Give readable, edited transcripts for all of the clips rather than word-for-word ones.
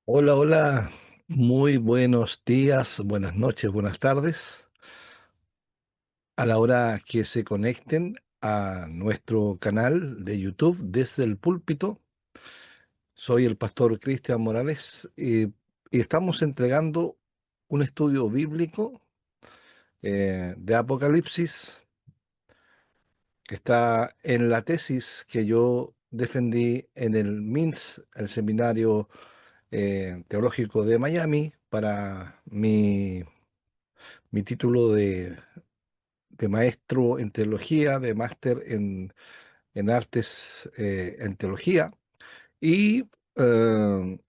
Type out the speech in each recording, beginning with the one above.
Hola, hola, muy buenos días, buenas noches, buenas tardes. A la hora que se conecten a nuestro canal de YouTube desde el púlpito, soy el pastor Cristian Morales y estamos entregando un estudio bíblico de Apocalipsis que está en la tesis que yo defendí en el MINS, el Seminario Teológico de Miami, para mi título de maestro en teología, de máster en artes en teología, y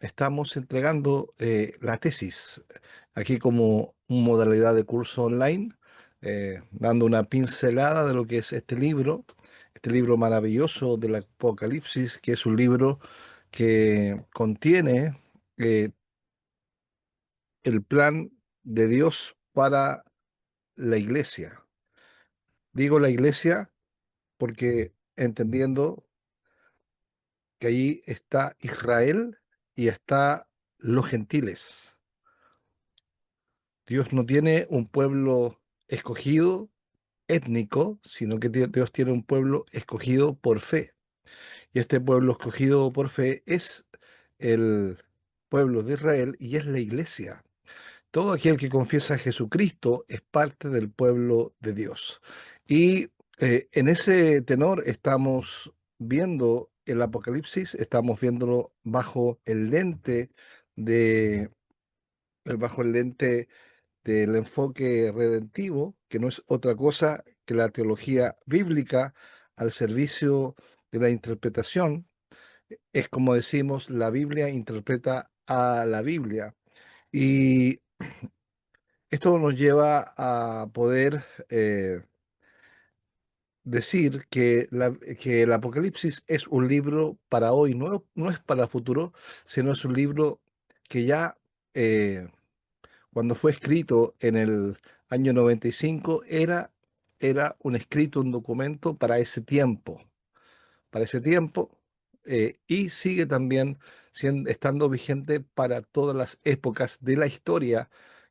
estamos entregando la tesis aquí como modalidad de curso online, dando una pincelada de lo que es este libro maravilloso del Apocalipsis, que es un libro que contiene el plan de Dios para la iglesia. Digo la iglesia porque entendiendo que allí está Israel y está los gentiles. Dios no tiene un pueblo escogido étnico, sino que Dios tiene un pueblo escogido por fe. Y este pueblo escogido por fe es el pueblo de Israel y es la iglesia. Todo aquel que confiesa a Jesucristo es parte del pueblo de Dios. Y en ese tenor estamos viendo el Apocalipsis, estamos viéndolo de, bajo el lente del enfoque redentivo, que no es otra cosa que la teología bíblica al servicio de la interpretación. Es como decimos, la Biblia interpreta a la Biblia. Y esto nos lleva a poder decir que el Apocalipsis es un libro para hoy, no es para futuro, sino es un libro que ya cuando fue escrito en el año 95 era un escrito, un documento para ese tiempo, y sigue también estando vigente para todas las épocas de la historia.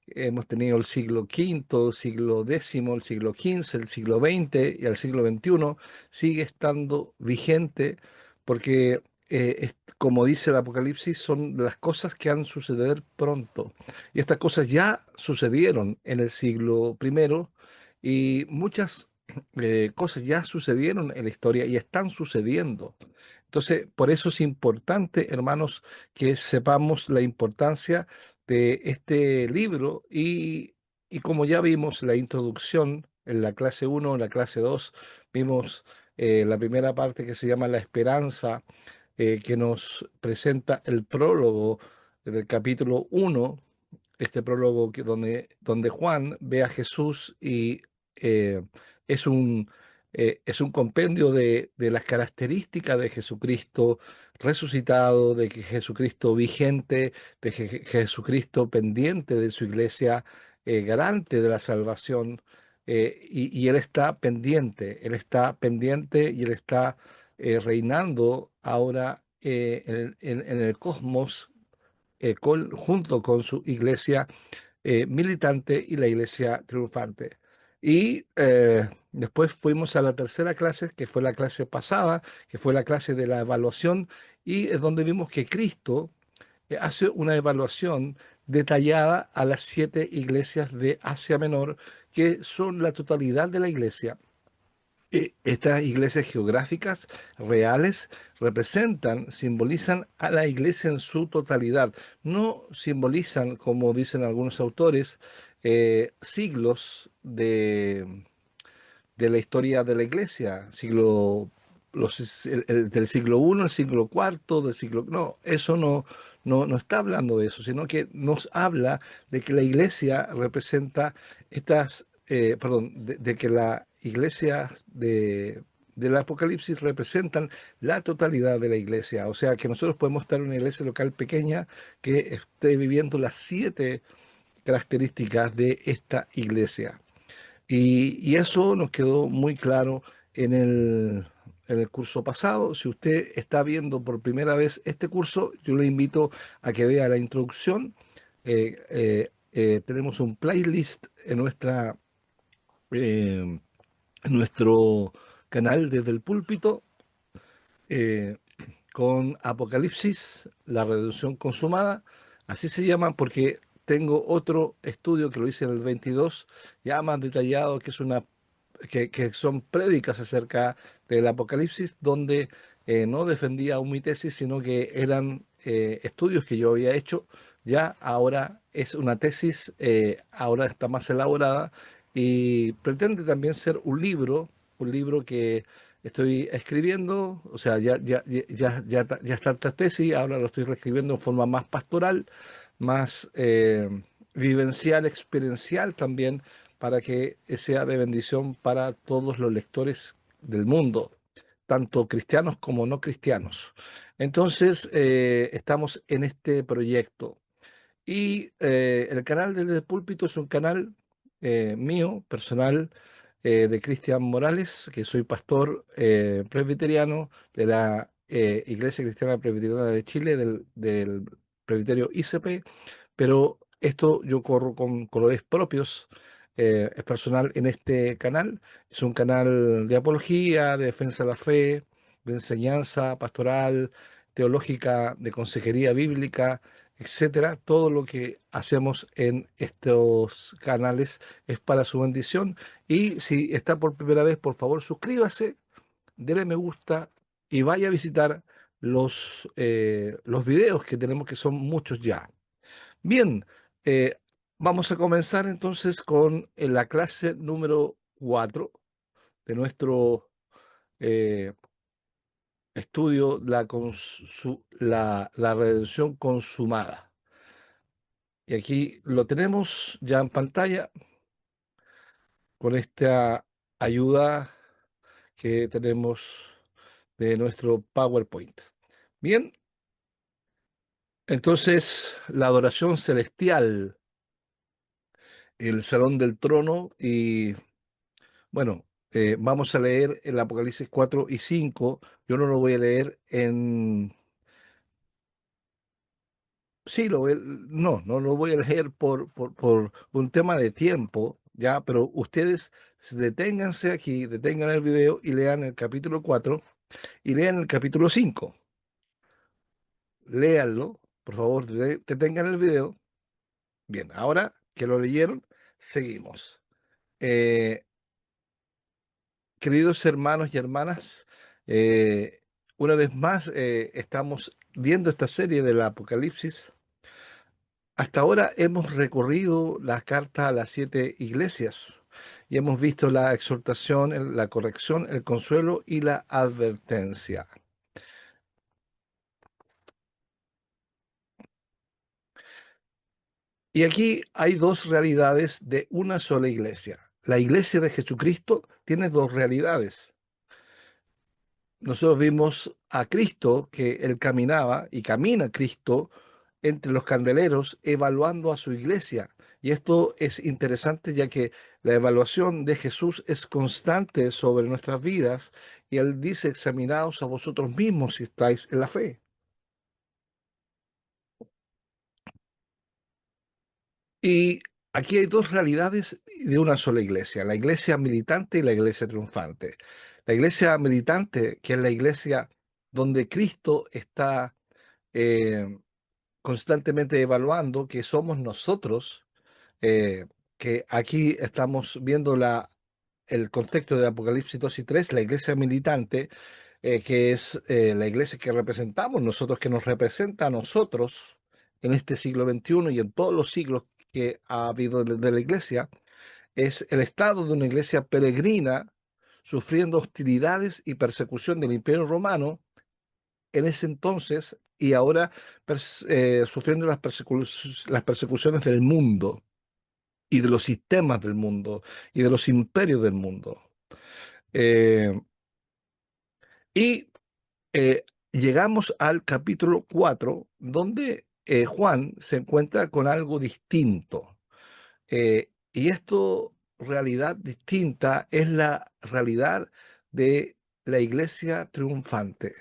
Hemos tenido el siglo quinto, el siglo décimo, el siglo XV, el siglo XX y el siglo XXI. Sigue estando vigente porque, como dice el Apocalipsis, son las cosas que han suceder pronto. Y estas cosas ya sucedieron en el siglo primero y muchas cosas ya sucedieron en la historia y están sucediendo. Entonces, por eso es importante, hermanos, que sepamos la importancia de este libro y como ya vimos la introducción en la clase uno, en la clase 2 vimos la primera parte que se llama La Esperanza, que nos presenta el prólogo del capítulo uno, este prólogo donde Juan ve a Jesús y eh, es es un compendio de las características de Jesucristo resucitado, de que Jesucristo vigente, de Jesucristo pendiente de su iglesia, garante de la salvación, y Él está pendiente y Él está reinando ahora en el cosmos, junto con su iglesia militante y la iglesia triunfante. Y después fuimos a la tercera clase, que fue la clase pasada, que fue la clase de la evaluación, y es donde vimos que Cristo hace una evaluación detallada a las 7 iglesias de Asia Menor, que son la totalidad de la iglesia. Estas iglesias geográficas reales representan, simbolizan a la iglesia en su totalidad. No simbolizan, como dicen algunos autores, siglos de la historia de la iglesia, del siglo I, el siglo IV, del siglo... No, eso no está hablando de eso, sino que nos habla de que la iglesia representa de que la iglesia del Apocalipsis representan la totalidad de la iglesia. O sea, que nosotros podemos estar en una iglesia local pequeña que esté viviendo las 7 características de esta iglesia. Y eso nos quedó muy claro en en el curso pasado. Si usted está viendo por primera vez este curso, yo le invito a que vea la introducción. Tenemos un playlist en nuestro canal desde el púlpito, eh, con Apocalipsis, la redención consumada. Así se llama porque tengo otro estudio que lo hice en el 22, ya más detallado, que es que son prédicas acerca del Apocalipsis, donde no defendía aún mi tesis, sino que eran estudios que yo había hecho. Ya ahora es una tesis, ahora está más elaborada y pretende también ser un libro que estoy escribiendo. O sea, ya está esta tesis, ahora lo estoy reescribiendo en forma más pastoral, más vivencial, experiencial también, para que sea de bendición para todos los lectores del mundo, tanto cristianos como no cristianos. Entonces, estamos en este proyecto. Y el canal Desde el Púlpito es un canal mío, personal, de Cristian Morales, que soy pastor presbiteriano de la Iglesia Cristiana Presbiteriana de Chile, del presbiterio ICP, pero esto yo corro con colores propios. Es personal en este canal. Es un canal de apología, de defensa de la fe, de enseñanza pastoral, teológica, de consejería bíblica, etcétera. Todo lo que hacemos en estos canales es para su bendición. Y si está por primera vez, por favor, suscríbase, dele me gusta y vaya a visitar los videos que tenemos, que son muchos ya. Bien, eh, vamos a comenzar entonces con la clase número 4 de nuestro eh, estudio, la redención consumada. Y aquí lo tenemos ya en pantalla con esta ayuda que tenemos de nuestro PowerPoint. Bien, entonces la adoración celestial, el salón del trono y bueno, vamos a leer el Apocalipsis 4 y 5. Yo no lo voy a leer en... Sí, no lo voy a leer por un tema de tiempo, ya, pero ustedes deténganse aquí, detengan el video y lean el capítulo 4 y lean el capítulo 5. Léanlo, por favor, detengan el video. Bien, ahora que lo leyeron, seguimos. Eh, Queridos hermanos y hermanas, eh, una vez más estamos viendo esta serie del Apocalipsis. Hasta ahora hemos recorrido las cartas a las 7 iglesias y hemos visto la exhortación, la corrección, el consuelo y la advertencia. Y aquí hay dos realidades de una sola iglesia. La iglesia de Jesucristo tiene dos realidades. Nosotros vimos a Cristo, que él caminaba y camina Cristo entre los candeleros evaluando a su iglesia. Y esto es interesante, ya que la evaluación de Jesús es constante sobre nuestras vidas y él dice: examinaos a vosotros mismos si estáis en la fe. Y aquí hay dos realidades de una sola iglesia: la iglesia militante y la iglesia triunfante. La iglesia militante, que es la iglesia donde Cristo está eh, constantemente evaluando, que somos nosotros, que aquí estamos viendo el contexto de Apocalipsis 2 y 3, la iglesia militante, que es la iglesia que representamos nosotros, que nos representa a nosotros en este siglo XXI y en todos los siglos que ha habido de la iglesia. Es el estado de una iglesia peregrina sufriendo hostilidades y persecución del Imperio Romano en ese entonces, y ahora sufriendo las persecuciones del mundo y de los sistemas del mundo y de los imperios del mundo. Eh, y Llegamos al capítulo 4, donde Juan se encuentra con algo distinto. Y esto, realidad distinta, es la realidad de la iglesia triunfante.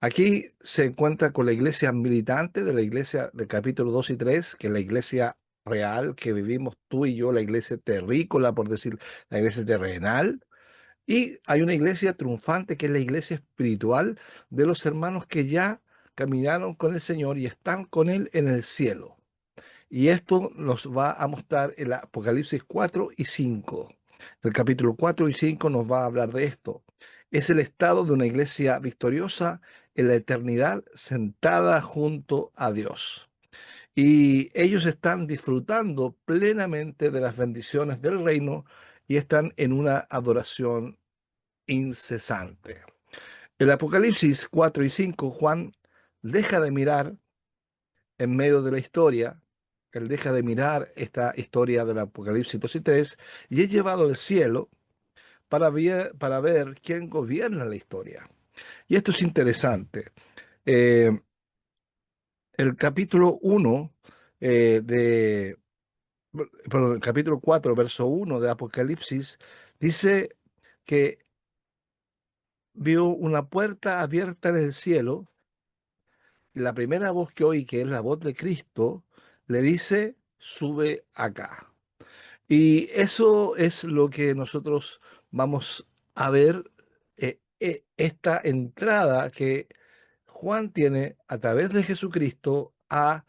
Aquí se encuentra con la iglesia militante de la iglesia del capítulo 2 y 3, que es la iglesia real que vivimos tú y yo, la iglesia terrícola, por decir, la iglesia terrenal. Y hay una iglesia triunfante que es la iglesia espiritual de los hermanos que ya caminaron con el Señor y están con Él en el cielo. Y esto nos va a mostrar el Apocalipsis 4 y 5. El capítulo 4 y 5 nos va a hablar de esto. Es el estado de una iglesia victoriosa en la eternidad sentada junto a Dios. Y ellos están disfrutando plenamente de las bendiciones del reino y están en una adoración incesante. El Apocalipsis 4 y 5, Juan deja de mirar en medio de la historia, él deja de mirar esta historia del Apocalipsis 2 y 3 y es llevado al cielo para ver quién gobierna la historia. Y esto es interesante. Eh, el capítulo 1 de, perdón, el capítulo 4, verso 1 de Apocalipsis, dice que vio una puerta abierta en el cielo y la primera voz que oí, que es la voz de Cristo, le dice, sube acá. Y eso es lo que nosotros vamos a ver, esta entrada que Juan tiene a través de Jesucristo a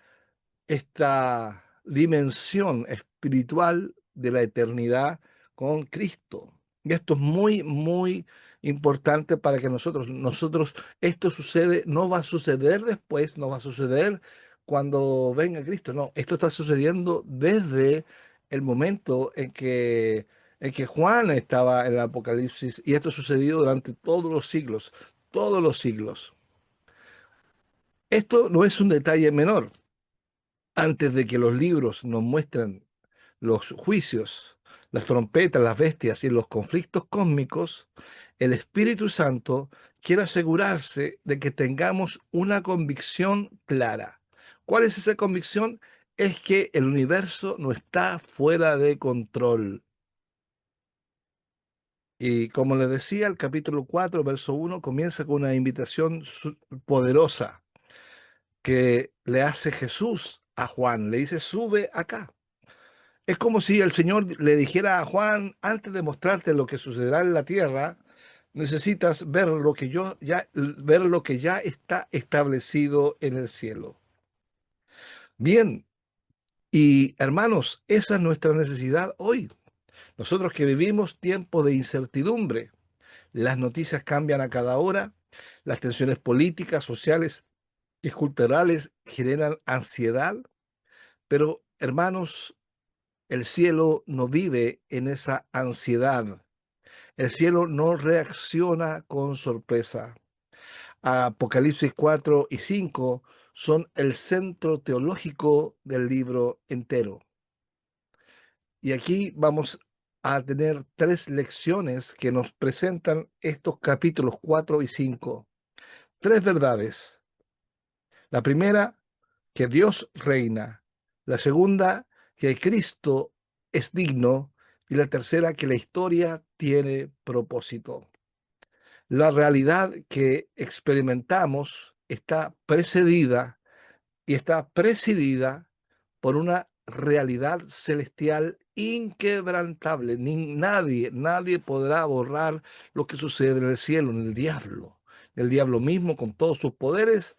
esta dimensión espiritual de la eternidad con Cristo. Y esto es muy, muy importante para que esto sucede, no va a suceder después, no va a suceder cuando venga Cristo, no, esto está sucediendo desde el momento en que Juan estaba en el Apocalipsis y esto ha sucedido durante todos los siglos, todos los siglos. Esto no es un detalle menor. Antes de que los libros nos muestren los juicios, las trompetas, las bestias y los conflictos cósmicos, el Espíritu Santo quiere asegurarse de que tengamos una convicción clara. ¿Cuál es esa convicción? Es que el universo no está fuera de control. Y como les decía, el capítulo 4, verso 1 comienza con una invitación poderosa que le hace Jesús a Juan. Le dice, sube acá. Es como si el Señor le dijera a Juan, antes de mostrarte lo que sucederá en la tierra, necesitas ver lo que ya está establecido en el cielo. Bien, y hermanos, esa es nuestra necesidad hoy. Nosotros que vivimos tiempos de incertidumbre, las noticias cambian a cada hora, las tensiones políticas, sociales y culturales generan ansiedad, pero hermanos, el cielo no vive en esa ansiedad. El cielo no reacciona con sorpresa. Apocalipsis 4 y 5 son el centro teológico del libro entero. Y aquí vamos a tener tres lecciones que nos presentan estos capítulos 4 y 5. Tres verdades. La primera, que Dios reina. La segunda, que Cristo es digno. Y la tercera, que la historia tiene propósito. La realidad que experimentamos está precedida y está presidida por una realidad celestial inquebrantable. Nadie podrá borrar lo que sucede en el cielo, en el diablo. El diablo mismo, con todos sus poderes,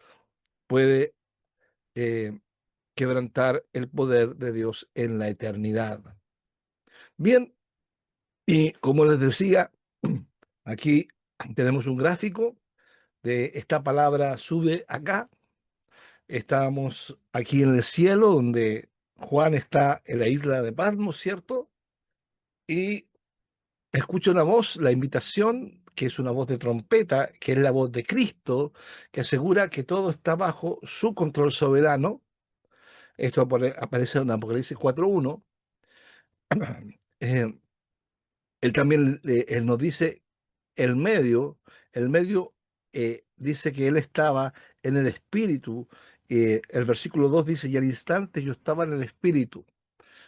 puede eh, quebrantar el poder de Dios en la eternidad. Bien, y como les decía, aquí tenemos un gráfico de esta palabra sube acá. Estamos aquí en el cielo donde Juan está en la isla de Patmos, ¿cierto? Y escucha una voz, la invitación, que es una voz de trompeta, que es la voz de Cristo, que asegura que todo está bajo su control soberano. Esto aparece en Apocalipsis 4:1. Eh, él también él nos dice el medio, el medio dice que él estaba en el espíritu. El versículo 2 dice, y al instante yo estaba en el espíritu.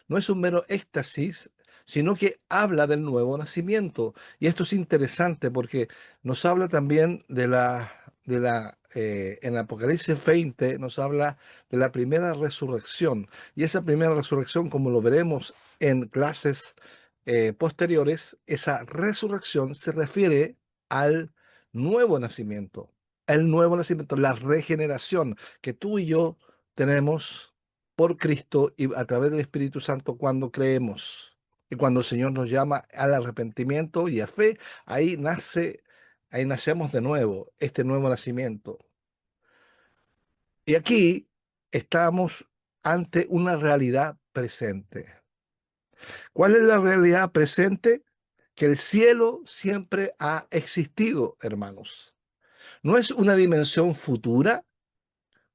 No es un mero éxtasis, sino que habla del nuevo nacimiento. Y esto es interesante porque nos habla también en Apocalipsis 20 nos habla de la primera resurrección. Y esa primera resurrección, como lo veremos en clases posteriores, esa resurrección se refiere al nuevo nacimiento, el nuevo nacimiento, la regeneración que tú y yo tenemos por Cristo y a través del Espíritu Santo cuando creemos. Y cuando el Señor nos llama al arrepentimiento y a fe, ahí nace, ahí nacemos de nuevo, este nuevo nacimiento. Y aquí estamos ante una realidad presente. ¿Cuál es la realidad presente? Que el cielo siempre ha existido, hermanos. No es una dimensión futura,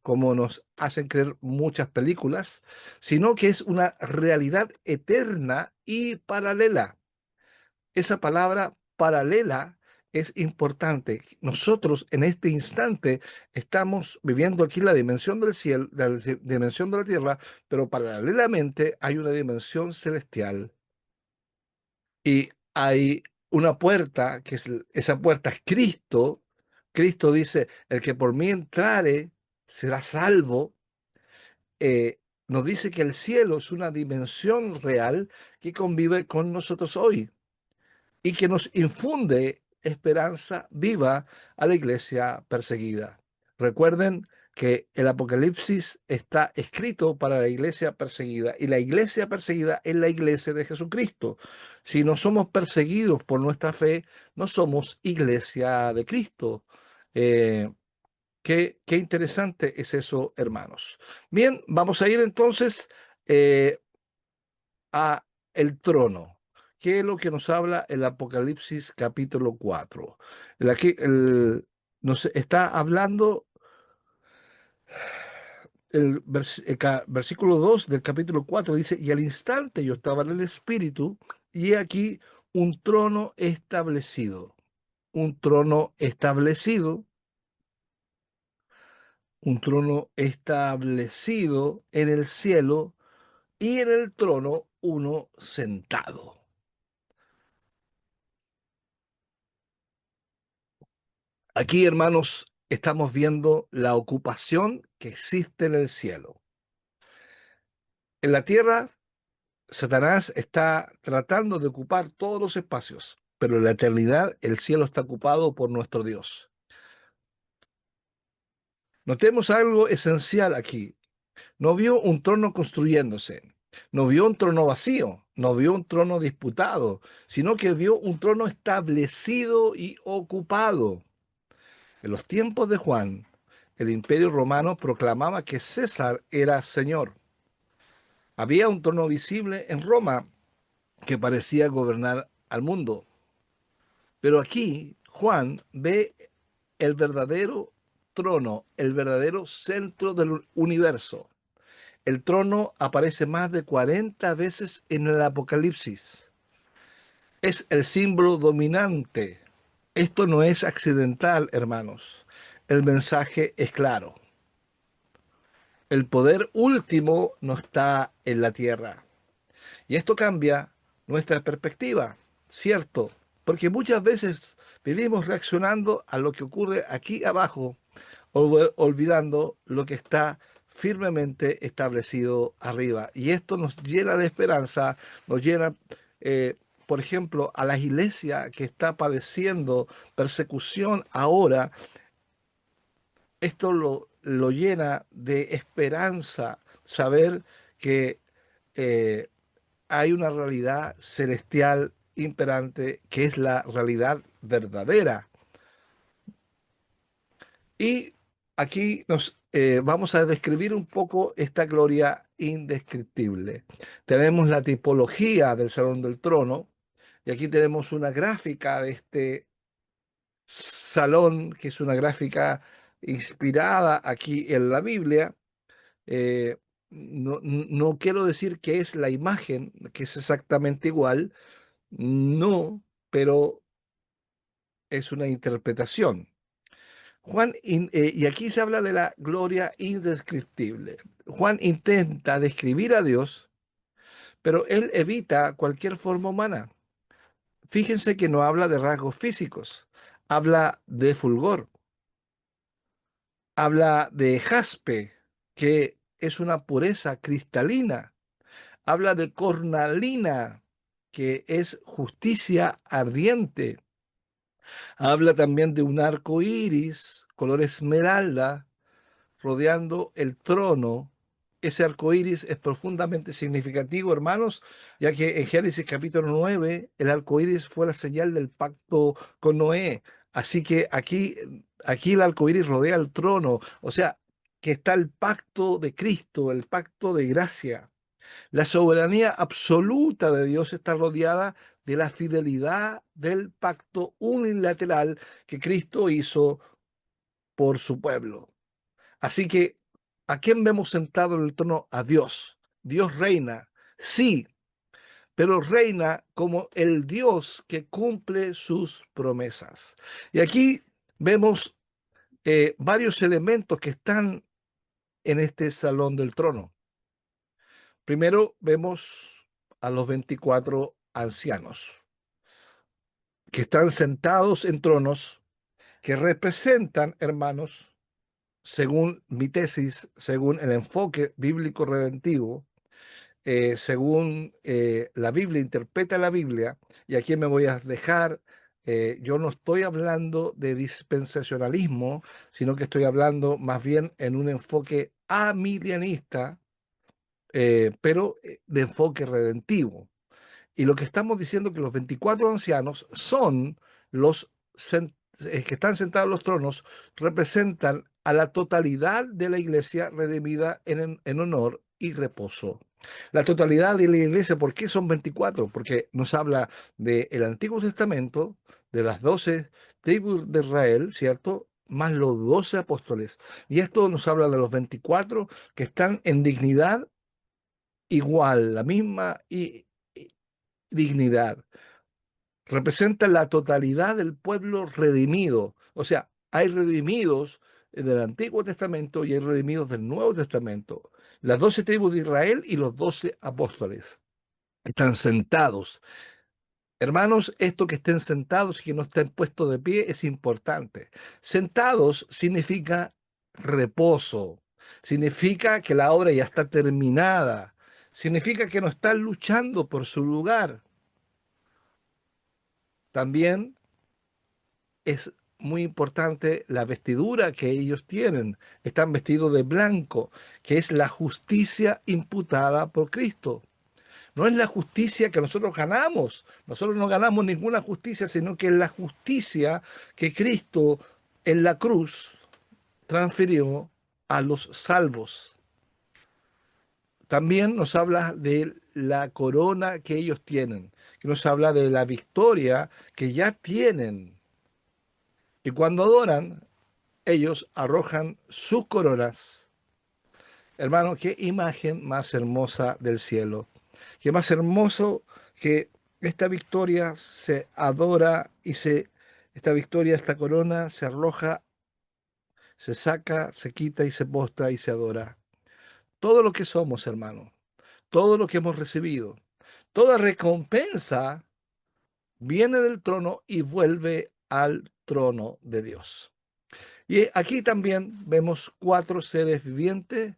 como nos hacen creer muchas películas, sino que es una realidad eterna y paralela. Esa palabra paralela es importante. Nosotros en este instante estamos viviendo aquí la dimensión del cielo, la dimensión de la tierra, pero paralelamente hay una dimensión celestial y hay una puerta, esa puerta es Cristo. Cristo dice, el que por mí entrare será salvo. Nos dice que el cielo es una dimensión real que convive con nosotros hoy y que nos infunde esperanza viva a la iglesia perseguida. Recuerden que el Apocalipsis está escrito para la iglesia perseguida y la iglesia perseguida es la iglesia de Jesucristo. Si no somos perseguidos por nuestra fe, no somos iglesia de Cristo. Eh, qué interesante es eso, hermanos. Bien, vamos a ir entonces eh, a el trono. ¿Qué es lo que nos habla el Apocalipsis capítulo 4? Aquí nos está hablando versículo 2 del capítulo 4, dice, y al instante yo estaba en el Espíritu, y he aquí un trono establecido, un trono establecido en el cielo, y en el trono uno sentado. Aquí, hermanos, estamos viendo la ocupación que existe en el cielo. En la tierra, Satanás está tratando de ocupar todos los espacios, pero en la eternidad el cielo está ocupado por nuestro Dios. Notemos algo esencial aquí. No vio un trono construyéndose, no vio un trono vacío, no vio un trono disputado, sino que vio un trono establecido y ocupado. En los tiempos de Juan, el Imperio Romano proclamaba que César era Señor. Había un trono visible en Roma que parecía gobernar al mundo. Pero aquí Juan ve el verdadero trono, el verdadero centro del universo. El trono aparece más de 40 veces en el Apocalipsis. Es el símbolo dominante. Esto no es accidental, hermanos. El mensaje es claro. El poder último no está en la tierra. Y esto cambia nuestra perspectiva, ¿cierto? Porque muchas veces vivimos reaccionando a lo que ocurre aquí abajo, olvidando lo que está firmemente establecido arriba. Y esto nos llena de esperanza, nos llena, eh, por ejemplo, a la iglesia que está padeciendo persecución ahora, esto lo llena de esperanza, saber que eh, hay una realidad celestial imperante que es la realidad verdadera. Y aquí nos vamos a describir un poco esta gloria indescriptible. Tenemos la tipología del Salón del Trono y aquí tenemos una gráfica de este salón, que es una gráfica inspirada aquí en la Biblia. Eh, no quiero decir que es la imagen, que es exactamente igual, no, pero es una interpretación. Y aquí se habla de la gloria indescriptible. Juan intenta describir a Dios, pero él evita cualquier forma humana. Fíjense que no habla de rasgos físicos, habla de fulgor, habla de jaspe, que es una pureza cristalina, habla de cornalina, que es justicia ardiente, habla también de un arco iris, color esmeralda, rodeando el trono. Ese arco iris es profundamente significativo, hermanos, ya que en Génesis capítulo 9 el arco iris fue la señal del pacto con Noé. Así que aquí el arco iris rodea el trono, o sea, que está el pacto de Cristo, el pacto de gracia. La soberanía absoluta de Dios está rodeada de la fidelidad del pacto unilateral que Cristo hizo por su pueblo. Así que, ¿a quién vemos sentado en el trono? A Dios. Dios reina, sí, pero reina como el Dios que cumple sus promesas. Y aquí vemos varios elementos que están en este salón del trono. Primero vemos a los 24 ancianos que están sentados en tronos que representan, hermanos, según mi tesis, según el enfoque bíblico redentivo, según la Biblia interpreta la Biblia, y aquí me voy a dejar, yo no estoy hablando de dispensacionalismo, sino que estoy hablando más bien en un enfoque amilianista, pero de enfoque redentivo. Y lo que estamos diciendo es que los 24 ancianos son los que están sentados en los tronos, representan a la totalidad de la iglesia redimida en honor y reposo. La totalidad de la iglesia, ¿por qué son 24? Porque nos habla del Antiguo Testamento, de las 12 tribus de Israel, ¿cierto? Más los 12 apóstoles. Y esto nos habla de los 24 que están en dignidad igual, la misma y dignidad. Representa la totalidad del pueblo redimido. O sea, hay redimidos del Antiguo Testamento y hay redimidos del Nuevo Testamento. Las 12 tribus de Israel y los 12 apóstoles están sentados. Hermanos, esto que estén sentados y que no estén puestos de pie es importante. Sentados significa reposo, significa que la obra ya está terminada, significa que no están luchando por su lugar. También es muy importante la vestidura que ellos tienen. Están vestidos de blanco, que es la justicia imputada por Cristo. No es la justicia que nosotros ganamos. Nosotros no ganamos ninguna justicia, sino que es la justicia que Cristo en la cruz transfirió a los salvos. También nos habla de la corona que ellos tienen, que nos habla de la victoria que ya tienen. Y cuando adoran, ellos arrojan sus coronas. Hermano, qué imagen más hermosa del cielo. Qué más hermoso que esta victoria se adora esta victoria, esta corona se arroja, se saca, se quita y se postra y se adora. Todo lo que somos, hermano, todo lo que hemos recibido, toda recompensa viene del trono y vuelve al trono de Dios. Y aquí también vemos cuatro seres vivientes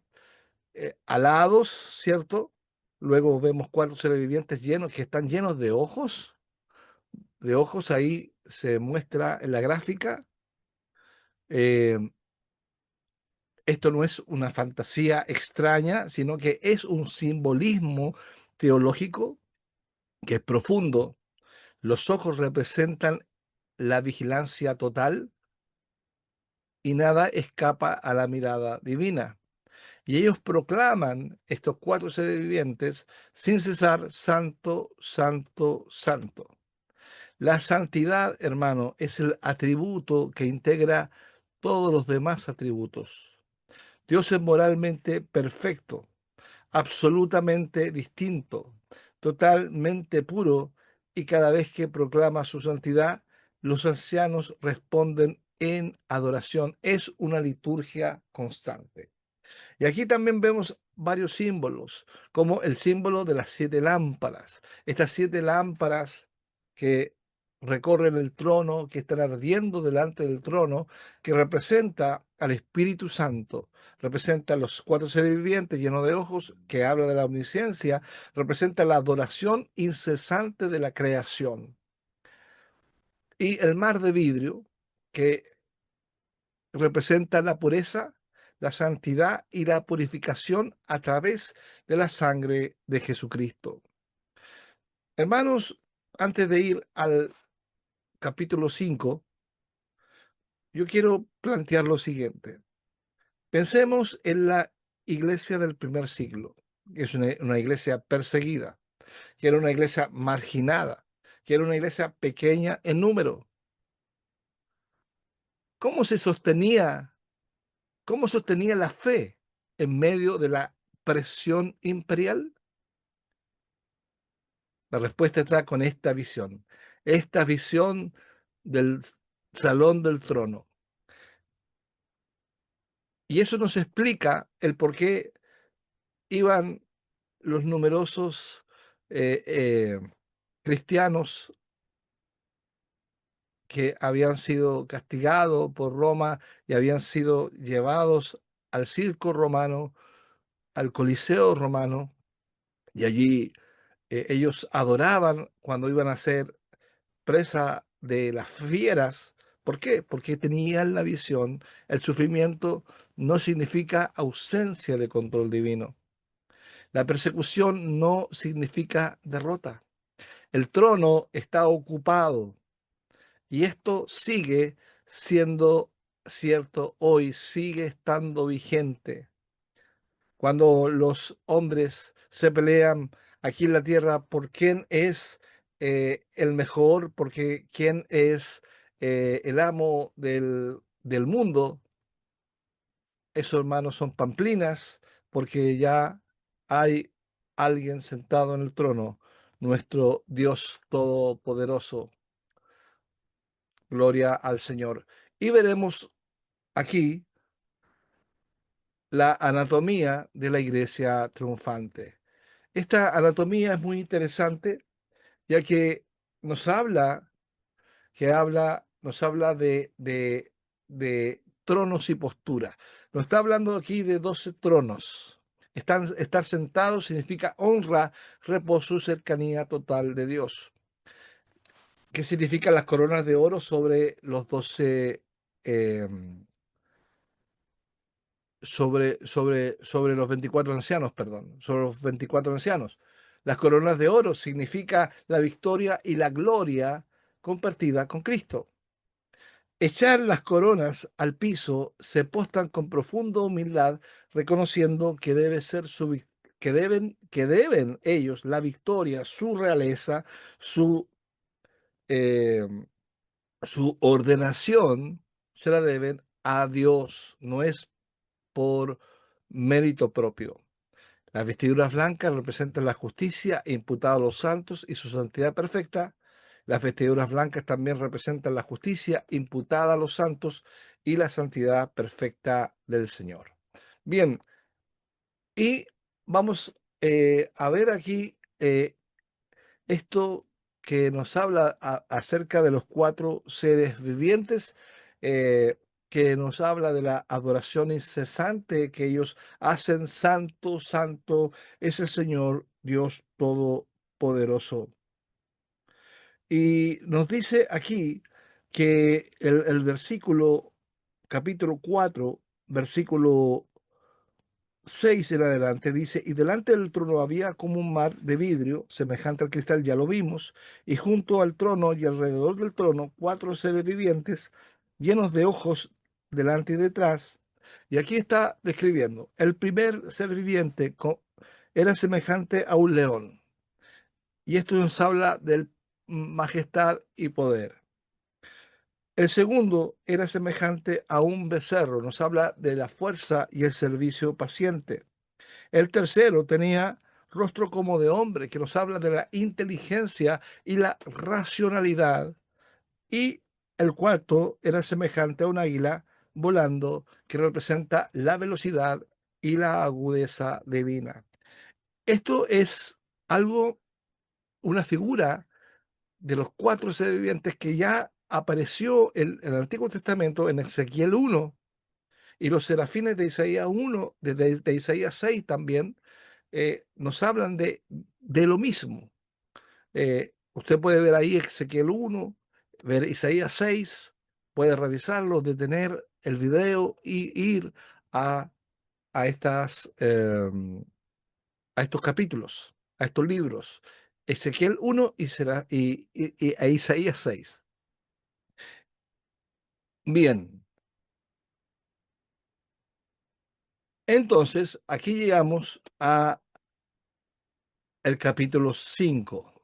alados, ¿cierto? Luego vemos cuatro seres vivientes llenos, que están llenos de ojos, ahí se muestra en la gráfica. Eh, Esto no es una fantasía extraña, sino que es un simbolismo teológico que es profundo. Los ojos representan la vigilancia total y nada escapa a la mirada divina. Y ellos proclaman, estos cuatro seres vivientes, sin cesar, santo, santo, santo. La santidad, hermano, es el atributo que integra todos los demás atributos. Dios es moralmente perfecto, absolutamente distinto, totalmente puro, y cada vez que proclama su santidad, los ancianos responden en adoración. Es una liturgia constante. Y aquí también vemos varios símbolos, como el símbolo de las 7 lámparas. Estas 7 lámparas que recorren el trono, que están ardiendo delante del trono, que representa al Espíritu Santo, representa a los 4 seres vivientes llenos de ojos, que habla de la omnisciencia, representa la adoración incesante de la creación. Y el mar de vidrio, que representa la pureza, la santidad y la purificación a través de la sangre de Jesucristo. Hermanos, antes de ir al capítulo 5, yo quiero plantear lo siguiente. Pensemos en la iglesia del primer siglo, que es una iglesia perseguida, que era una iglesia marginada, que era una iglesia pequeña en número. ¿Cómo se sostenía, cómo sostenía la fe en medio de la presión imperial? La respuesta está con esta visión del salón del trono. Y eso nos explica el por qué iban los numerosos eh, eh, cristianos que habían sido castigados por Roma y habían sido llevados al circo romano, al Coliseo romano, y allí ellos adoraban cuando iban a ser presa de las fieras. ¿Por qué? Porque tenían la visión. El sufrimiento no significa ausencia de control divino. La persecución no significa derrota. El trono está ocupado y esto sigue siendo cierto hoy, sigue estando vigente. Cuando los hombres se pelean aquí en la tierra por quién es el mejor, porque quién es el amo del mundo, esos hermanos son pamplinas, porque ya hay alguien sentado en el trono, nuestro Dios Todopoderoso. Gloria al Señor. Y veremos aquí la anatomía de la iglesia triunfante. Esta anatomía es muy interesante, ya que nos habla, nos habla de tronos y postura. Nos está hablando aquí de 12 tronos. Estar sentado significa honra, reposo y cercanía total de Dios. ¿Qué significan las coronas de oro sobre los 12 sobre los 24 ancianos, perdón, sobre los 24 ancianos? Las coronas de oro significa la victoria y la gloria compartida con Cristo. Echar las coronas al piso, se postran con profunda humildad, reconociendo que debe ser que deben ellos la victoria, su realeza, eh, su ordenación, se la deben a Dios, no es por mérito propio. Las vestiduras blancas representan la justicia imputada a los santos y su santidad perfecta. Las vestiduras blancas también representan la justicia imputada a los santos y la santidad perfecta del Señor. Bien, y vamos a ver aquí esto que nos habla acerca de los 4 seres vivientes, eh, que nos habla de la adoración incesante que ellos hacen. Santo, santo es el Señor Dios Todopoderoso. Y nos dice aquí que el versículo, capítulo 4, versículo 6 en adelante, dice: y delante del trono había como un mar de vidrio, semejante al cristal, ya lo vimos, y junto al trono y alrededor del trono 4 seres vivientes, llenos de ojos delante y detrás. Y aquí está describiendo, el primer ser viviente era semejante a un león, y esto nos habla del majestad y poder. El segundo era semejante a un becerro, nos habla de la fuerza y el servicio paciente. El tercero tenía rostro como de hombre, que nos habla de la inteligencia y la racionalidad. Y el cuarto era semejante a un águila volando, que representa la velocidad y la agudeza divina. Esto es algo, una figura de los cuatro seres vivientes que ya apareció en el Antiguo Testamento, en Ezequiel 1, y los serafines de Isaías 1, de Isaías 6 también, nos hablan de lo mismo. Usted puede ver ahí Ezequiel 1, ver Isaías 6, puede revisarlo, detener el video y ir a, a estas, a estos capítulos, a estos libros. Ezequiel 1 e Isaías 6. Bien, entonces aquí llegamos a el capítulo 5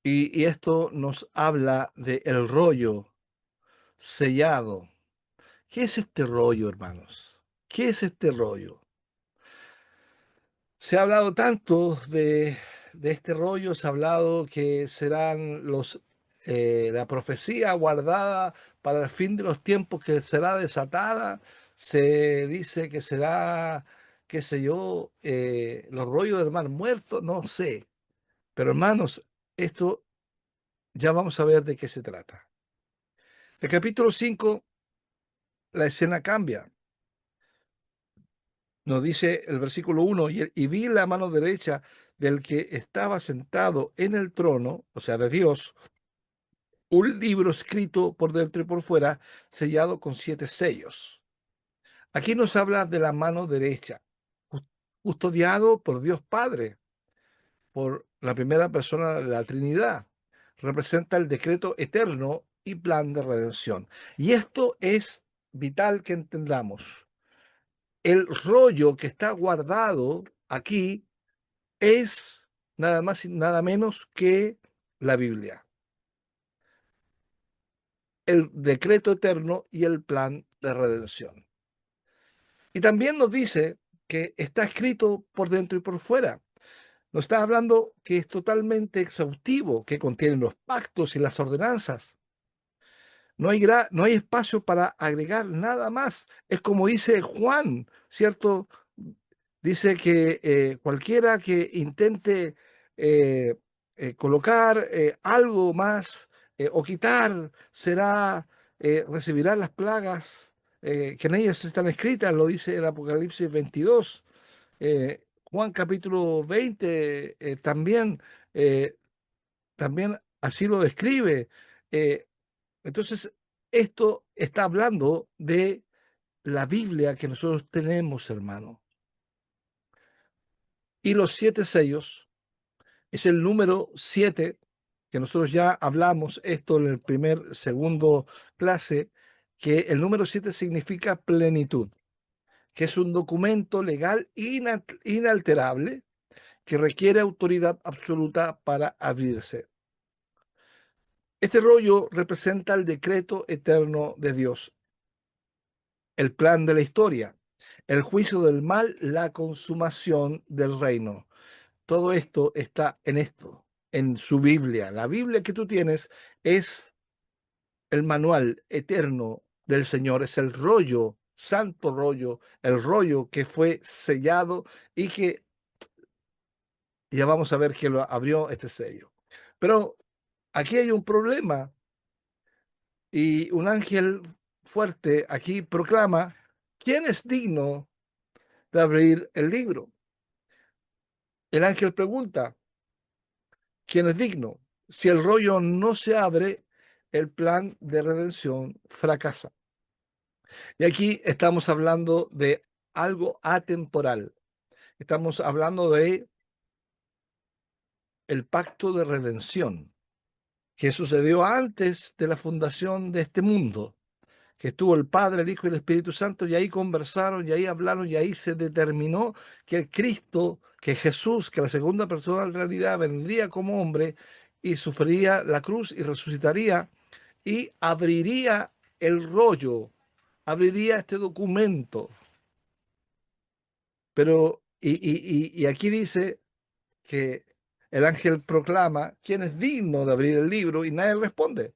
y esto nos habla de el rollo sellado. ¿Qué es este rollo, hermanos? ¿Qué es este rollo? Se ha hablado tanto de este rollo, se ha hablado que serán la profecía guardada para el fin de los tiempos que será desatada. Se dice que será, qué sé yo, los rollos del mar muerto, no sé. Pero hermanos, esto ya vamos a ver de qué se trata. El capítulo 5, la escena cambia. Nos dice el versículo 1, y vi la mano derecha del que estaba sentado en el trono, o sea, de Dios, un libro escrito por dentro y por fuera, sellado con 7 sellos. Aquí nos habla de la mano derecha, custodiado por Dios Padre, por la primera persona de la Trinidad. Representa el decreto eterno y plan de redención. Y esto es vital que entendamos. El rollo que está guardado aquí es nada más y nada menos que la Biblia, el decreto eterno y el plan de redención. Y también nos dice que está escrito por dentro y por fuera. Nos está hablando que es totalmente exhaustivo, que contiene los pactos y las ordenanzas. No hay espacio para agregar nada más. Es como dice Juan, ¿cierto? Dice que cualquiera que intente eh, colocar algo más o quitar recibirá las plagas que en ellas están escritas, lo dice el Apocalipsis 22. Juan capítulo 20 eh, también así lo describe. Eh, entonces, esto está hablando de la Biblia que nosotros tenemos, hermano. Y los 7 sellos es el número 7, que nosotros ya hablamos esto en el segundo clase, que el número 7 significa plenitud, que es un documento legal inalterable que requiere autoridad absoluta para abrirse. Este rollo representa el decreto eterno de Dios, el plan de la historia, el juicio del mal, la consumación del reino. Todo esto está en esto, en su Biblia. La Biblia que tú tienes es el manual eterno del Señor, es el rollo, santo rollo, el rollo que fue sellado y que ya vamos a ver que lo abrió este sello. Pero aquí hay un problema y un ángel fuerte aquí proclama: ¿quién es digno de abrir el libro? El ángel pregunta: ¿quién es digno? Si el rollo no se abre, el plan de redención fracasa. Y aquí estamos hablando de algo atemporal. Estamos hablando de el pacto de redención que sucedió antes de la fundación de este mundo, que estuvo el Padre, el Hijo y el Espíritu Santo, y ahí conversaron, y ahí hablaron, y ahí se determinó que el Cristo, que Jesús, que la segunda persona de la realidad, vendría como hombre y sufriría la cruz y resucitaría y abriría el rollo, abriría este documento. Pero, y aquí dice que el ángel proclama quién es digno de abrir el libro y nadie responde.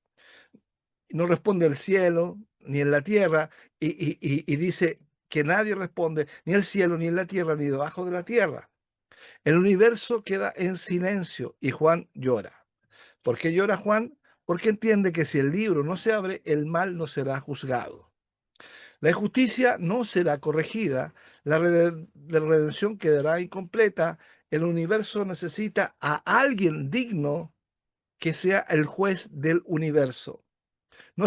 No responde el cielo ni en la tierra y dice que nadie responde, ni el cielo, ni en la tierra, ni debajo de la tierra. El universo queda en silencio y Juan llora. ¿Por qué llora Juan? Porque entiende que si el libro no se abre, el mal no será juzgado. La injusticia no será corregida, la redención quedará incompleta. El universo necesita a alguien digno que sea el juez del universo. No,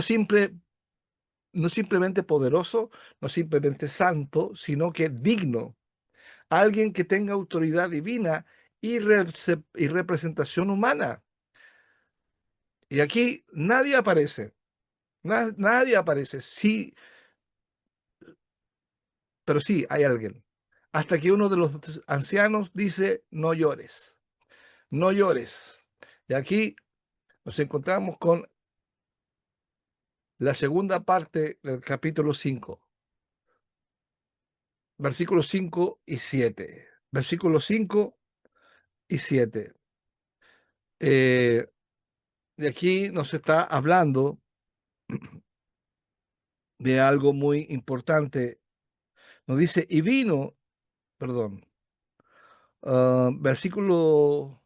no simplemente poderoso, no simplemente santo, sino que digno. Alguien que tenga autoridad divina y representación humana. Y aquí nadie aparece, nadie aparece, sí, pero sí hay alguien. Hasta que uno de los ancianos dice, no llores, no llores. Y aquí nos encontramos con la segunda parte del capítulo 5, versículos 5 y 7. Versículos 5 y 7. De aquí nos está hablando de algo muy importante. Nos dice, y vino, perdón, versículos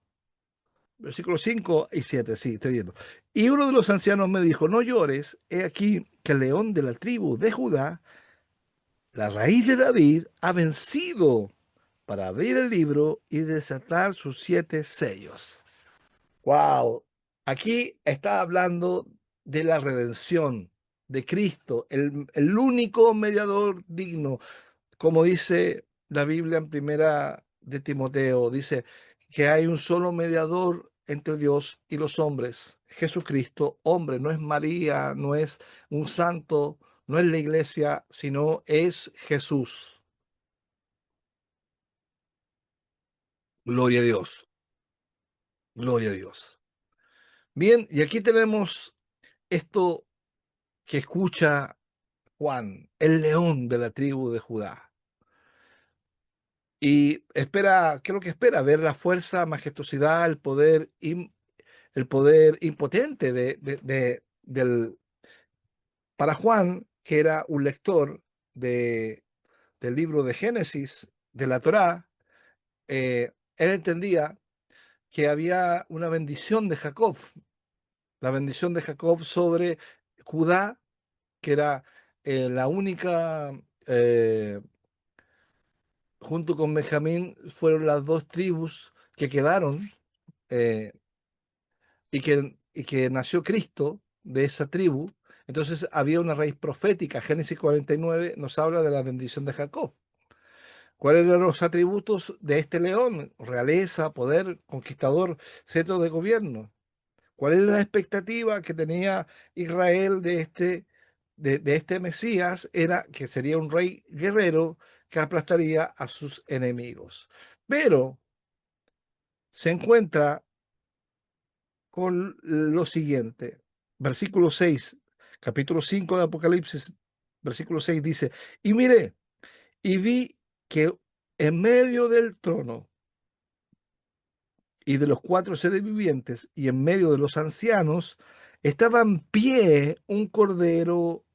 5 y 7, sí, estoy viendo. Y uno de los ancianos me dijo, no llores, he aquí que el león de la tribu de Judá, la raíz de David, ha vencido para abrir el libro y desatar sus 7 sellos. Wow, aquí está hablando de la redención de Cristo, el único mediador digno, como dice la Biblia en primera de Timoteo, dice que hay un solo mediador entre Dios y los hombres, Jesucristo, hombre, no es María, no es un santo, no es la iglesia, sino es Jesús. Gloria a Dios, gloria a Dios. Bien, y aquí tenemos esto que escucha Juan, el león de la tribu de Judá. Y espera, ¿qué es lo que espera? Ver la fuerza, majestuosidad, el poder impotente para Juan, que era un lector de, del libro de Génesis, de la Torá. Él entendía que había una bendición de Jacob, la bendición de Jacob sobre Judá, que era la única, junto con Benjamín, fueron las dos tribus que quedaron, eh, y que nació Cristo de esa tribu. Entonces había una raíz profética. Génesis 49 nos habla de la bendición de Jacob. ¿Cuáles eran los atributos de este león? Realeza, poder, conquistador, cetro de gobierno. ¿Cuál es la expectativa que tenía Israel de este Mesías? Era que sería un rey guerrero que aplastaría a sus enemigos. Pero se encuentra con lo siguiente. Versículo 6, capítulo 5 de Apocalipsis, versículo 6 dice, y miré y vi que en medio del trono y de los 4 seres vivientes y en medio de los ancianos estaba en pie un cordero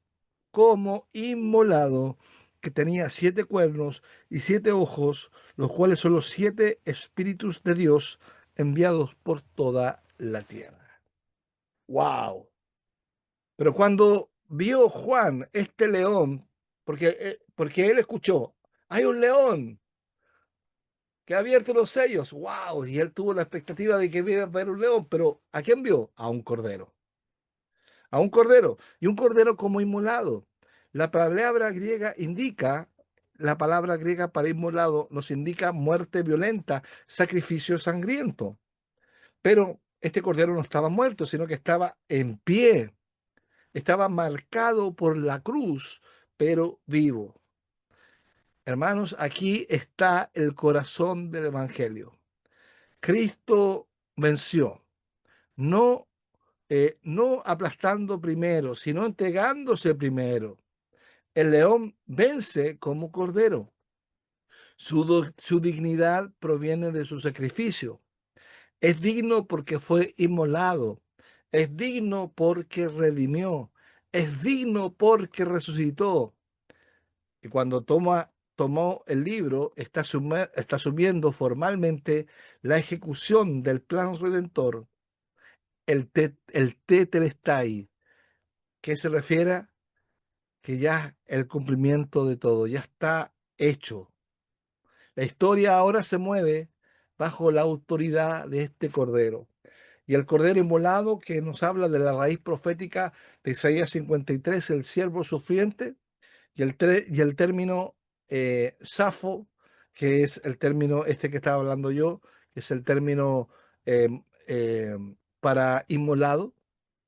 como inmolado, que tenía 7 cuernos y 7 ojos, los cuales son los 7 espíritus de Dios enviados por toda la tierra. ¡Wow! Pero cuando vio Juan este león, porque él escuchó, hay un león que ha abierto los sellos, ¡wow! Y él tuvo la expectativa de que iba a ver un león, pero ¿a quién vio? A un cordero. A un cordero, y un cordero como inmolado. La palabra griega indica, la palabra griega para inmolado nos indica muerte violenta, sacrificio sangriento. Pero este cordero no estaba muerto, sino que estaba en pie, estaba marcado por la cruz, pero vivo. Hermanos, aquí está el corazón del Evangelio. Cristo venció, no, no aplastando primero, sino entregándose primero. El león vence como cordero. Su dignidad proviene de su sacrificio. Es digno porque fue inmolado. Es digno porque redimió. Es digno porque resucitó. Y cuando tomó el libro, está asumiendo formalmente la ejecución del plan redentor, el tetelestai, que se refiere a que ya el cumplimiento de todo ya está hecho. La historia ahora se mueve bajo la autoridad de este Cordero. Y el Cordero inmolado que nos habla de la raíz profética de Isaías 53, el siervo sufriente, y el término Safo, que es el término este que estaba hablando yo, que es el término eh, eh, para inmolado,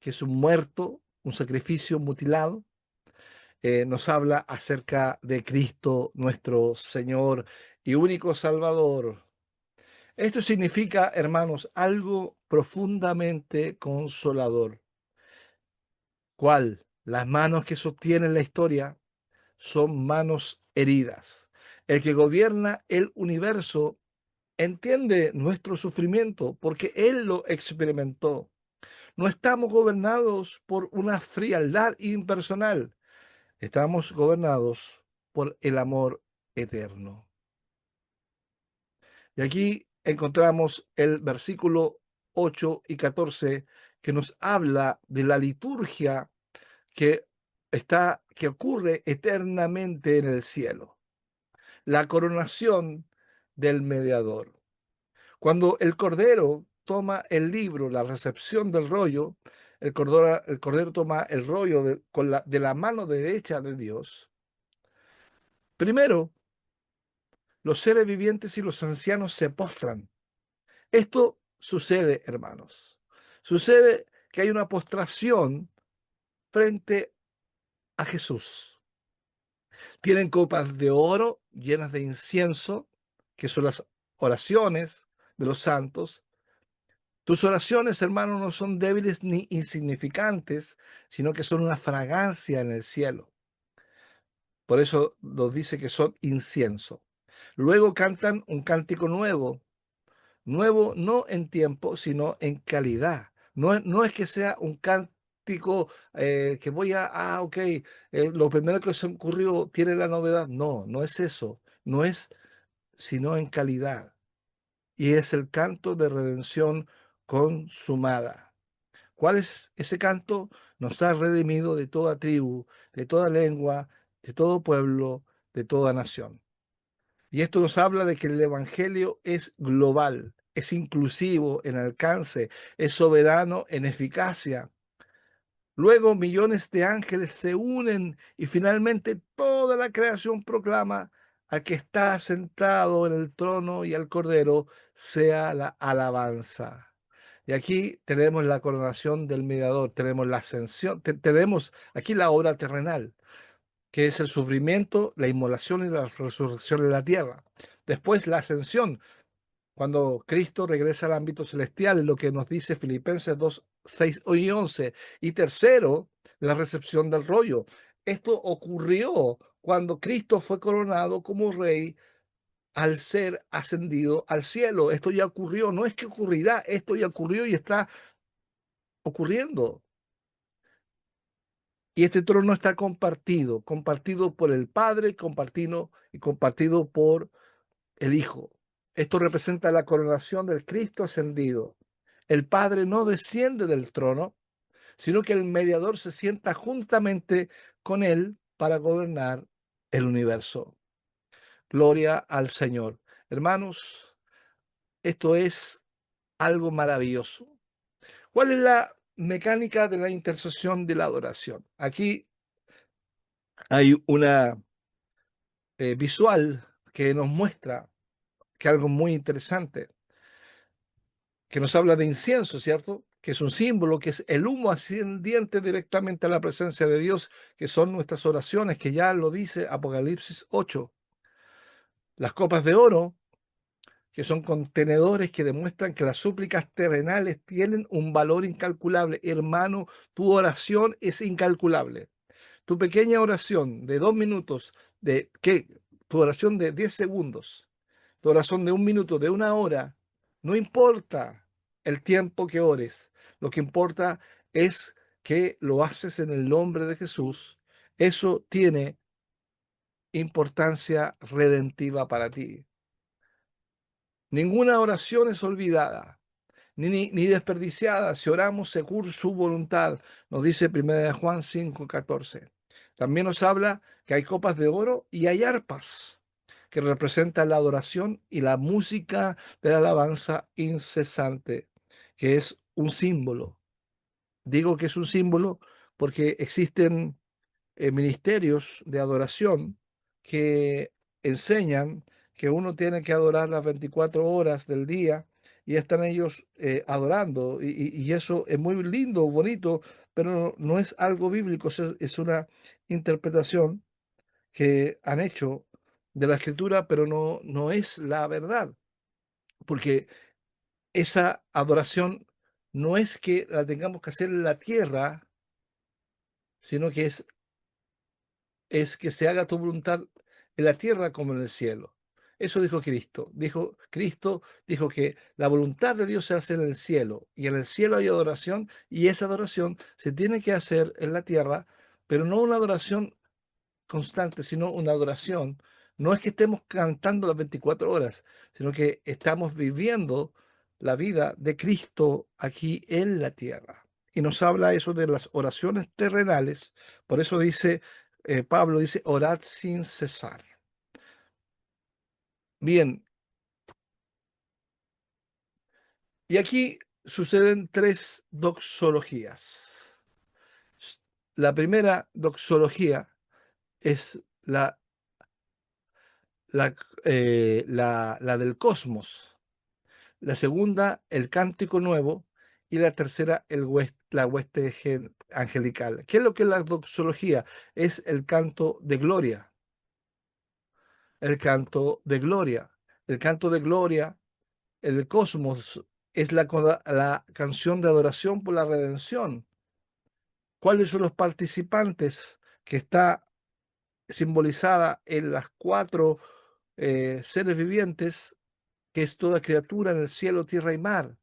que es un muerto, un sacrificio mutilado. Nos habla acerca de Cristo, nuestro Señor y único Salvador. Esto significa, hermanos, algo profundamente consolador. ¿Cuál? Las manos que sostienen la historia son manos heridas. El que gobierna el universo entiende nuestro sufrimiento porque Él lo experimentó. No estamos gobernados por una frialdad impersonal, estamos gobernados por el amor eterno. Y aquí encontramos el versículo 8 y 14 que nos habla de la liturgia que que ocurre eternamente en el cielo, la coronación del mediador. Cuando el Cordero toma el libro, la recepción del rollo, el Cordero toma el rollo de la mano derecha de Dios. Primero, los seres vivientes y los ancianos se postran. Esto sucede, hermanos. Sucede que hay una postración frente a Jesús. Tienen copas de oro llenas de incienso, que son las oraciones de los santos. Tus oraciones, hermano, no son débiles ni insignificantes, sino que son una fragancia en el cielo. Por eso nos dice que son incienso. Luego cantan un cántico nuevo, nuevo no en tiempo, sino en calidad. No es que sea un cántico que ok, lo primero que se me ocurrió tiene la novedad. No, no es eso. No es, sino en calidad. Y es el canto de redención consumada. ¿Cuál es ese canto? Nos ha redimido de toda tribu, de toda lengua, de todo pueblo, de toda nación. Y esto nos habla de que el Evangelio es global, es inclusivo en alcance, es soberano en eficacia. Luego millones de ángeles se unen y finalmente toda la creación proclama al que está sentado en el trono y al Cordero sea la alabanza. Y aquí tenemos la coronación del mediador, tenemos la ascensión, tenemos aquí la obra terrenal, que es el sufrimiento, la inmolación y la resurrección en la tierra. Después la ascensión, cuando Cristo regresa al ámbito celestial, lo que nos dice Filipenses 2, 6 y 11. Y tercero, la recepción del rollo. Esto ocurrió cuando Cristo fue coronado como rey al ser ascendido al cielo. Esto ya ocurrió, no es que ocurrirá, esto ya ocurrió y está ocurriendo. Y este trono está compartido, compartido por el Padre, compartido y compartido por el Hijo. Esto representa la coronación del Cristo ascendido. El Padre no desciende del trono, sino que el mediador se sienta juntamente con él para gobernar el universo. Gloria al Señor. Hermanos, esto es algo maravilloso. ¿Cuál es la mecánica de la intercesión de la adoración? Aquí hay una visual que nos muestra que algo muy interesante, que nos habla de incienso, ¿cierto? Que es un símbolo, que es el humo ascendiente directamente a la presencia de Dios, que son nuestras oraciones, que ya lo dice Apocalipsis 8. Las copas de oro, que son contenedores que demuestran que las súplicas terrenales tienen un valor incalculable. Hermano, tu oración es incalculable. Tu pequeña oración de 2 minutos, tu oración de 10 segundos, tu oración de 1 minuto, de 1 hora, no importa el tiempo que ores, lo que importa es que lo haces en el nombre de Jesús. Eso tiene importancia redentiva para ti. Ninguna oración es olvidada, ni desperdiciada si oramos según su voluntad, nos dice 1 Juan 5:14. También nos habla que hay copas de oro y hay arpas, que representan la adoración y la música de la alabanza incesante, que es un símbolo. Digo que es un símbolo porque existen ministerios de adoración que enseñan que uno tiene que adorar las 24 horas del día y están ellos adorando y eso es muy lindo, bonito, pero no es algo bíblico, es una interpretación que han hecho de la escritura, pero no es la verdad, porque esa adoración no es que la tengamos que hacer en la tierra, sino que es que se haga tu voluntad en la tierra como en el cielo. Eso dijo Cristo. Cristo dijo que la voluntad de Dios se hace en el cielo y en el cielo hay adoración y esa adoración se tiene que hacer en la tierra, pero no una adoración constante, sino una adoración. No es que estemos cantando las 24 horas, sino que estamos viviendo la vida de Cristo aquí en la tierra. Y nos habla eso de las oraciones terrenales. Por eso dice, Pablo dice, orad sin cesar. Bien, y aquí suceden tres doxologías. La primera doxología es la del cosmos. La segunda, el cántico nuevo, y la tercera, la hueste angelical. ¿Qué es lo que es la doxología? Es el canto de gloria, el canto de gloria, el canto de gloria, el cosmos es la canción de adoración por la redención. ¿Cuáles son los participantes que está simbolizada en las cuatro seres vivientes, que es toda criatura en el cielo, tierra y mar?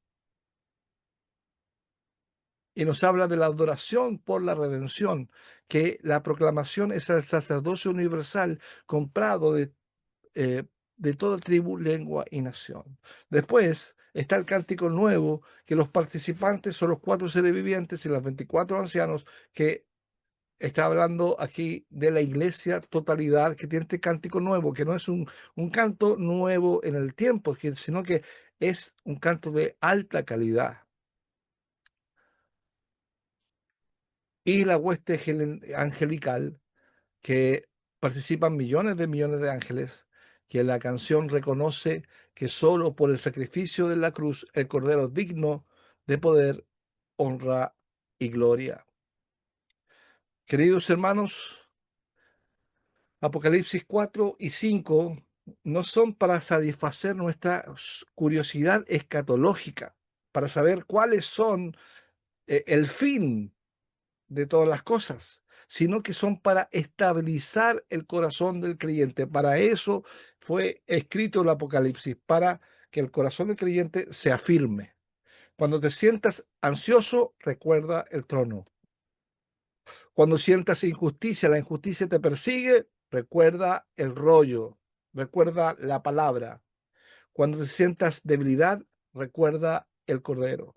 Y nos habla de la adoración por la redención, que la proclamación es el sacerdocio universal comprado eh, de toda tribu, lengua y nación. Después está el cántico nuevo, que los participantes son los cuatro seres vivientes y los 24 ancianos, que está hablando aquí de la iglesia totalidad, que tiene este cántico nuevo, que no es un canto nuevo en el tiempo, sino que es un canto de alta calidad. Y la hueste angelical, que participan millones de ángeles, que la canción reconoce que solo por el sacrificio de la cruz el Cordero digno de poder, honra y gloria. Queridos hermanos, Apocalipsis 4 y 5 no son para satisfacer nuestra curiosidad escatológica, para saber cuáles son el fin de todas las cosas, sino que son para estabilizar el corazón del creyente. Para eso fue escrito el Apocalipsis, para que el corazón del creyente se afirme. Cuando te sientas ansioso, recuerda el trono. Cuando sientas injusticia, la injusticia te persigue, recuerda el rollo, recuerda la palabra. Cuando te sientas debilidad, recuerda el cordero.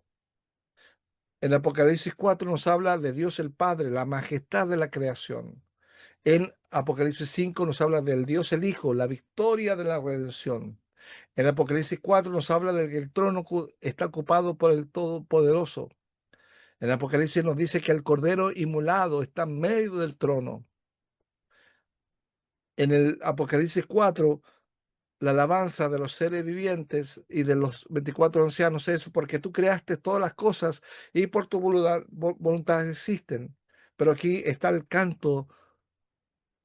En Apocalipsis 4 nos habla de Dios el Padre, la majestad de la creación. En Apocalipsis 5 nos habla del Dios el Hijo, la victoria de la redención. En Apocalipsis 4 nos habla de que el trono está ocupado por el Todopoderoso. En Apocalipsis nos dice que el Cordero inmolado está en medio del trono. En el Apocalipsis 4, la alabanza de los seres vivientes y de los 24 ancianos es porque tú creaste todas las cosas y por tu voluntad existen. Pero aquí está el canto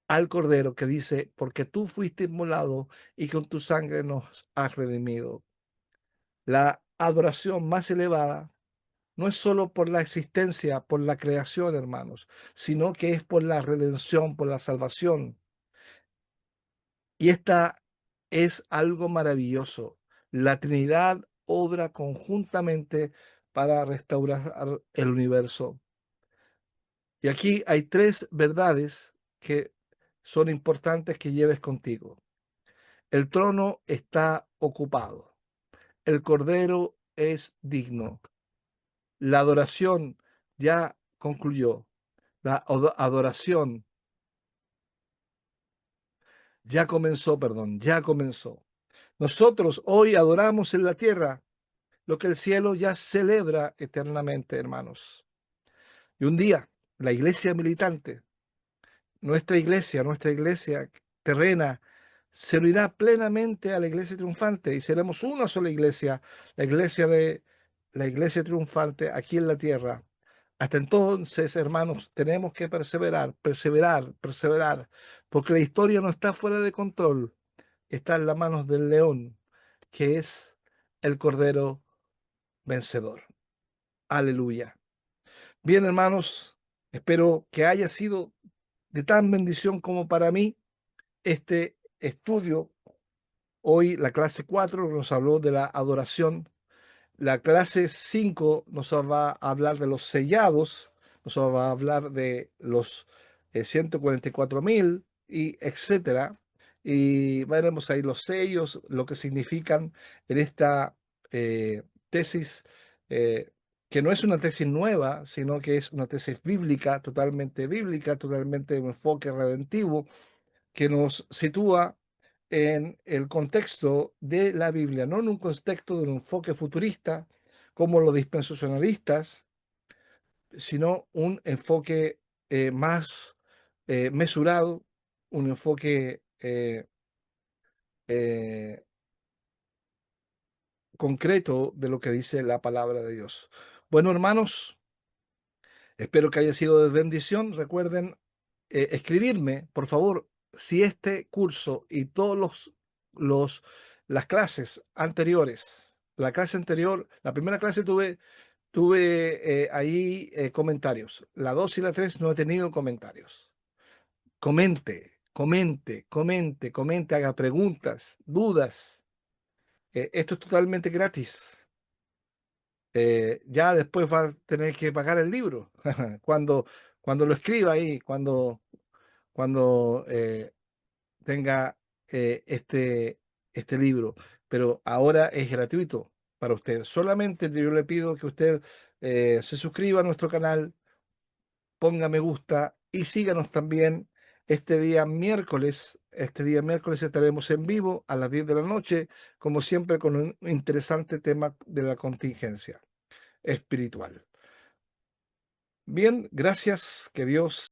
al Cordero que dice, porque tú fuiste inmolado y con tu sangre nos has redimido. La adoración más elevada no es solo por la existencia, por la creación, hermanos, sino que es por la redención, por la salvación. Y esta es algo maravilloso. La Trinidad obra conjuntamente para restaurar el universo. Y aquí hay tres verdades que son importantes que lleves contigo. El trono está ocupado. El Cordero es digno. La adoración ya concluyó. La adoración ya comenzó, perdón, ya comenzó. Nosotros hoy adoramos en la tierra lo que el cielo ya celebra eternamente, hermanos. Y un día, la iglesia militante, nuestra iglesia terrena, se unirá plenamente a la iglesia triunfante y seremos una sola iglesia, la iglesia de la iglesia triunfante aquí en la tierra. Hasta entonces, hermanos, tenemos que perseverar, perseverar, perseverar, porque la historia no está fuera de control, está en las manos del león, que es el Cordero vencedor. Aleluya. Bien, hermanos, espero que haya sido de tan bendición como para mí este estudio. Hoy la clase 4 nos habló de la adoración. La clase 5 nos va a hablar de los sellados, nos va a hablar de los 144.000 y etcétera. Y veremos ahí los sellos, lo que significan en esta tesis, eh, que no es una tesis nueva, sino que es una tesis bíblica, totalmente de un enfoque redentivo que nos sitúa en el contexto de la Biblia, no en un contexto de un enfoque futurista como los dispensacionalistas, sino un enfoque más mesurado, un enfoque eh, concreto de lo que dice la palabra de Dios. Bueno, hermanos, espero que haya sido de bendición. Recuerden escribirme, por favor, si este curso y todos los las clases anteriores, la clase anterior, la primera clase tuve ahí comentarios. La 2 y la 3 no he tenido comentarios. Comente, haga preguntas, dudas. Esto es totalmente gratis. Ya después va a tener que pagar el libro cuando, cuando lo escriba ahí, cuando tenga este libro. Pero ahora es gratuito para usted. Solamente yo le pido que usted se suscriba a nuestro canal, ponga me gusta y síganos también este día miércoles. Este día miércoles estaremos en vivo a las 10 de la noche, como siempre, con un interesante tema de la contingencia espiritual. Bien, gracias, que Dios